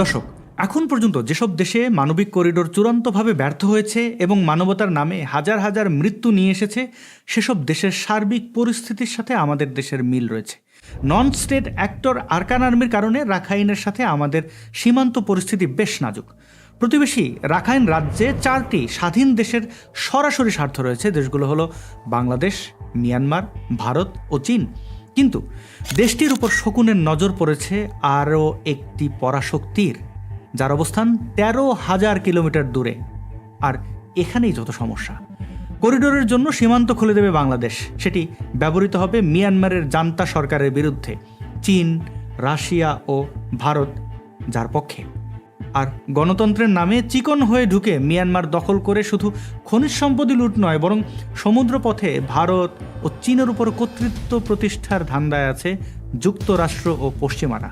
দর্শক, এখন পর্যন্ত যেসব দেশে মানবিক করিডোর চূড়ান্তভাবে ব্যর্থ হয়েছে এবং মানবতার নামে হাজার হাজার মৃত্যু নিয়ে এসেছে, সেসব দেশের সার্বিক পরিস্থিতির সাথে আমাদের দেশের মিল রয়েছে। নন স্টেট অ্যাক্টর আরকান আর্মির কারণে রাখাইনের সাথে আমাদের সীমান্ত পরিস্থিতি বেশ নাজুক। প্রতিবেশী রাখাইন রাজ্যে 4টি স্বাধীন দেশের সরাসরি স্বার্থ রয়েছে। দেশগুলো হলো বাংলাদেশ, মিয়ানমার, ভারত ও চীন। কিন্তু দেশটির উপর শকুনের নজর পড়েছে আরও একটি পরাশক্তির, যার অবস্থান 13,000 কিলোমিটার দূরে। আর এখানেই যত সমস্যা। করিডোরের জন্য সীমান্ত খুলে দেবে বাংলাদেশ, সেটি ব্যবহৃত হবে মিয়ানমারের জান্তা সরকারের বিরুদ্ধে। চীন, রাশিয়া ও ভারত যার পক্ষে। আর গণতন্ত্রের নামে চিকন হয়ে ঢুকে মিয়ানমার দখল করে শুধু খনিজ সম্পদই লুট নয়, বরং সমুদ্রপথে ভারত ও চীনের উপর কর্তৃত্ব প্রতিষ্ঠার ধান্দায় আছে যুক্তরাষ্ট্র ও পশ্চিমারা।